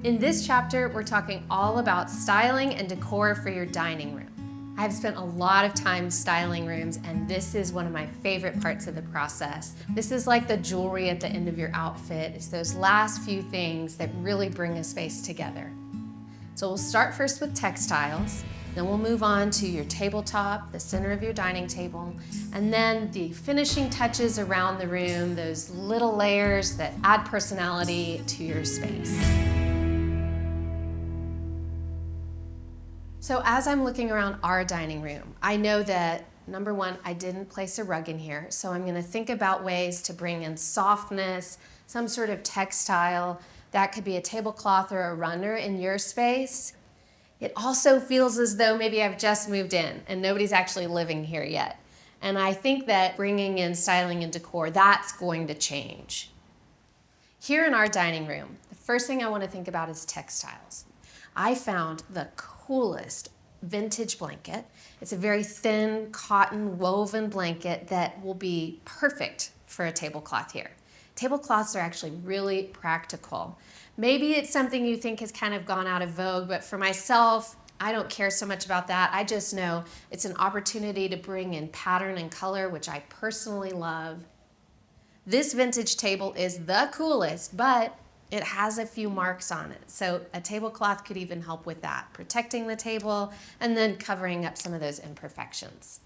In this chapter, we're talking all about styling and decor for your dining room. I've spent a lot of time styling rooms, and this is one of my favorite parts of the process. This is like the jewelry at the end of your outfit. It's those last few things that really bring a space together. So we'll start first with textiles, then we'll move on to your tabletop, the center of your dining table, and then the finishing touches around the room, those little layers that add personality to your space. So as I'm looking around our dining room, I know that number one, I didn't place a rug in here, so I'm gonna think about ways to bring in softness, some sort of textile. That could be a tablecloth or a runner in your space. It also feels as though maybe I've just moved in and nobody's actually living here yet. And I think that bringing in styling and decor, that's going to change. Here in our dining room, the first thing I want to think about is textiles. I found the coolest vintage blanket. It's a very thin cotton woven blanket that will be perfect for a tablecloth here. Tablecloths are actually really practical. Maybe it's something you think has kind of gone out of vogue, but for myself, I don't care so much about that. I just know it's an opportunity to bring in pattern and color, which I personally love. This vintage table is the coolest, but it has a few marks on it. So a tablecloth could even help with that, protecting the table and then covering up some of those imperfections.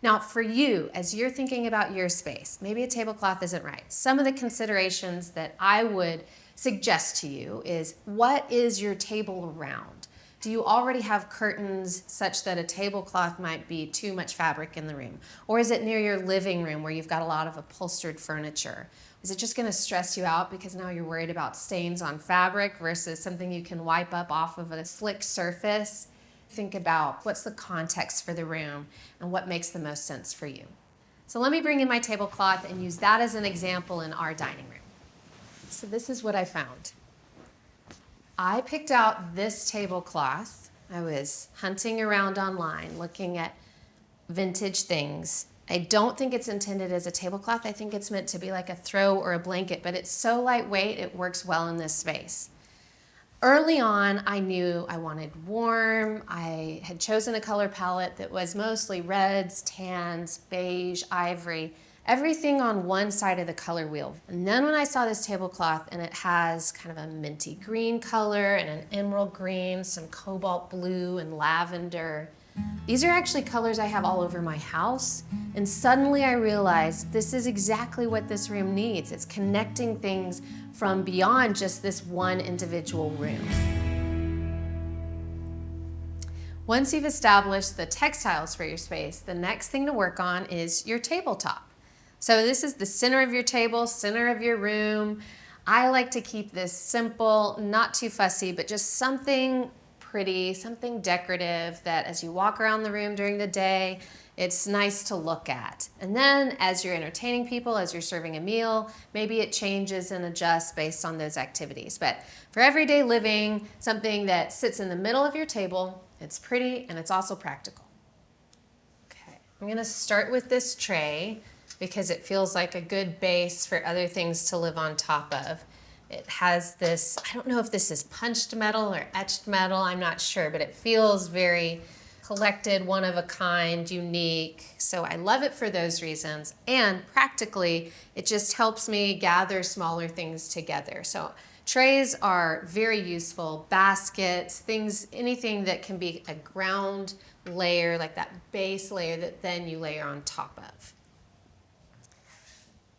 Now for you, as you're thinking about your space, maybe a tablecloth isn't right. Some of the considerations that I would suggest to you is, what is your table around? Do you already have curtains such that a tablecloth might be too much fabric in the room? Or is it near your living room where you've got a lot of upholstered furniture? Is it just gonna stress you out because now you're worried about stains on fabric versus something you can wipe up off of a slick surface? Think about what's the context for the room and what makes the most sense for you. So let me bring in my tablecloth and use that as an example in our dining room. So this is what I found. I picked out this tablecloth. I was hunting around online looking at vintage things. I don't think it's intended as a tablecloth. I think it's meant to be like a throw or a blanket, but it's so lightweight, it works well in this space. Early on, I knew I wanted warm. I had chosen a color palette that was mostly reds, tans, beige, ivory, everything on one side of the color wheel. And then when I saw this tablecloth and it has kind of a minty green color and an emerald green, some cobalt blue and lavender, these are actually colors I have all over my house. And suddenly I realized this is exactly what this room needs. It's connecting things from beyond just this one individual room. Once you've established the textiles for your space, the next thing to work on is your tabletop. So this is the center of your table, center of your room. I like to keep this simple, not too fussy, but just something pretty, something decorative that as you walk around the room during the day, it's nice to look at. And then as you're entertaining people, as you're serving a meal, maybe it changes and adjusts based on those activities. But for everyday living, something that sits in the middle of your table, it's pretty and it's also practical. Okay, I'm gonna start with this tray because it feels like a good base for other things to live on top of. It has this, I don't know if this is punched metal or etched metal, I'm not sure, but it feels very collected, one of a kind, unique. So I love it for those reasons. And practically, it just helps me gather smaller things together. So trays are very useful, baskets, things, anything that can be a ground layer, like that base layer that then you layer on top of.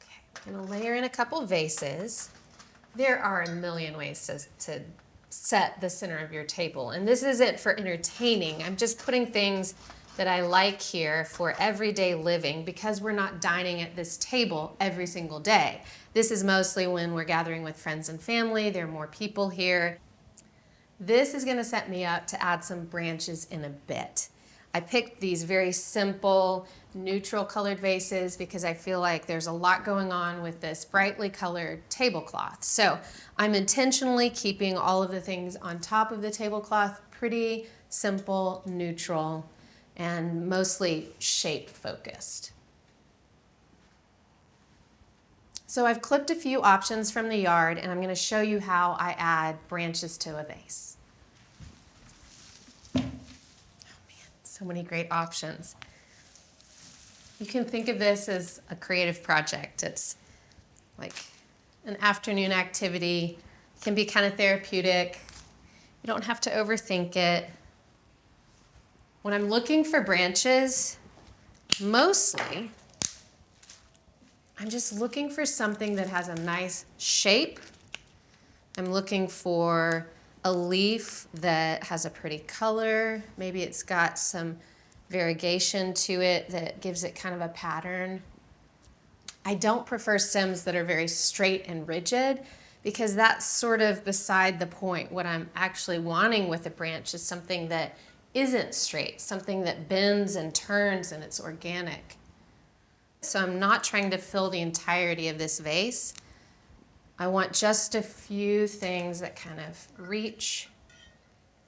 Okay, I'm gonna layer in a couple vases. There are a million ways to set the center of your table, and this isn't for entertaining. I'm just putting things that I like here for everyday living because we're not dining at this table every single day. This is mostly when we're gathering with friends and family. There are more people here. This is gonna set me up to add some branches in a bit. I picked these very simple, neutral colored vases because I feel like there's a lot going on with this brightly colored tablecloth. So I'm intentionally keeping all of the things on top of the tablecloth pretty simple, neutral, and mostly shape focused. So I've clipped a few options from the yard, and I'm going to show you how I add branches to a vase. Oh man, so many great options. You can think of this as a creative project. It's like an afternoon activity. It can be kind of therapeutic. You don't have to overthink it. When I'm looking for branches, mostly, I'm just looking for something that has a nice shape. I'm looking for a leaf that has a pretty color. Maybe it's got some variegation to it that gives it kind of a pattern. I don't prefer stems that are very straight and rigid because that's sort of beside the point. What I'm actually wanting with a branch is something that isn't straight, something that bends and turns and it's organic. So I'm not trying to fill the entirety of this vase. I want just a few things that kind of reach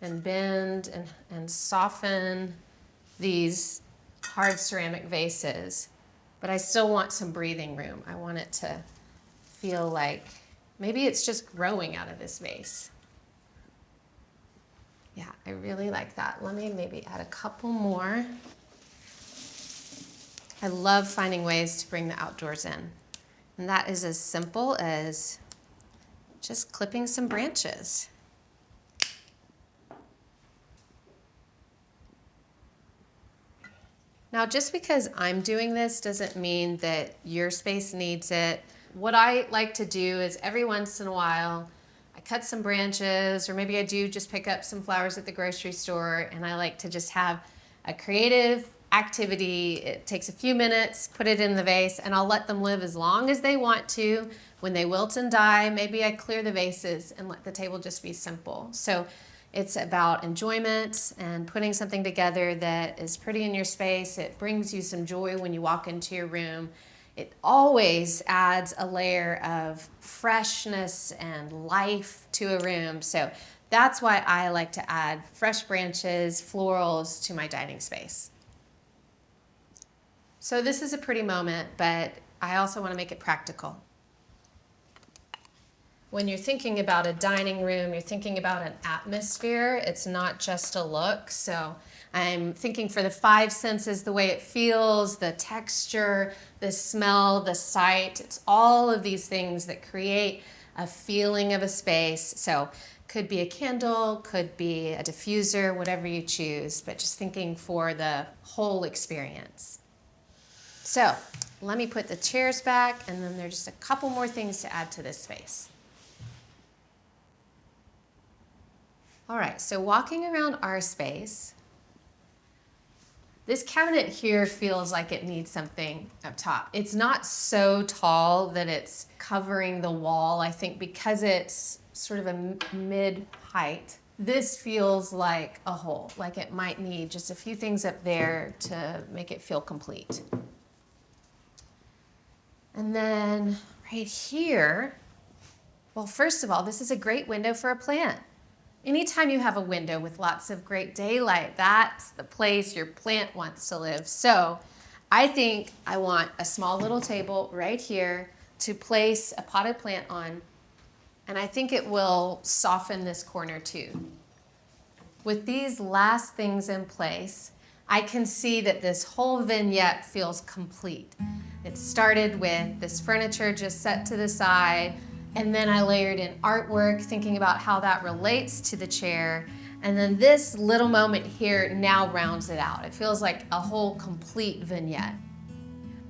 and bend and soften these hard ceramic vases, but I still want some breathing room. I want it to feel like maybe it's just growing out of this vase. Yeah, I really like that. Let me maybe add a couple more. I love finding ways to bring the outdoors in. And that is as simple as just clipping some branches. Now, just because I'm doing this doesn't mean that your space needs it. What I like to do is every once in a while, I cut some branches, or maybe I do just pick up some flowers at the grocery store, and I like to just have a creative activity. It takes a few minutes, put it in the vase, and I'll let them live as long as they want to. When they wilt and die, maybe I clear the vases and let the table just be simple. So it's about enjoyment and putting something together that is pretty in your space. It brings you some joy when you walk into your room. It always adds a layer of freshness and life to a room. So that's why I like to add fresh branches, florals to my dining space. So this is a pretty moment, but I also want to make it practical. When you're thinking about a dining room, you're thinking about an atmosphere. It's not just a look. So I'm thinking for the five senses, the way it feels, the texture, the smell, the sight. It's all of these things that create a feeling of a space. So could be a candle, could be a diffuser, whatever you choose, but just thinking for the whole experience. So let me put the chairs back, and then there's just a couple more things to add to this space. All right, so walking around our space, this cabinet here feels like it needs something up top. It's not so tall that it's covering the wall. I think because it's sort of a mid-height, this feels like a hole, like it might need just a few things up there to make it feel complete. And then right here, well, first of all, this is a great window for a plant. Anytime you have a window with lots of great daylight, that's the place your plant wants to live. So I think I want a small little table right here to place a potted plant on, and I think it will soften this corner too. With these last things in place, I can see that this whole vignette feels complete. It started with this furniture just set to the side, and then I layered in artwork, thinking about how that relates to the chair. And then this little moment here now rounds it out. It feels like a whole complete vignette.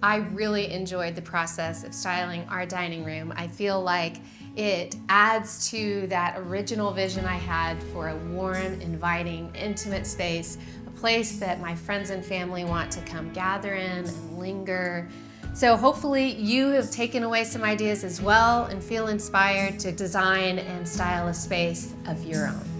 I really enjoyed the process of styling our dining room. I feel like it adds to that original vision I had for a warm, inviting, intimate space, a place that my friends and family want to come gather in and linger. So hopefully you have taken away some ideas as well and feel inspired to design and style a space of your own.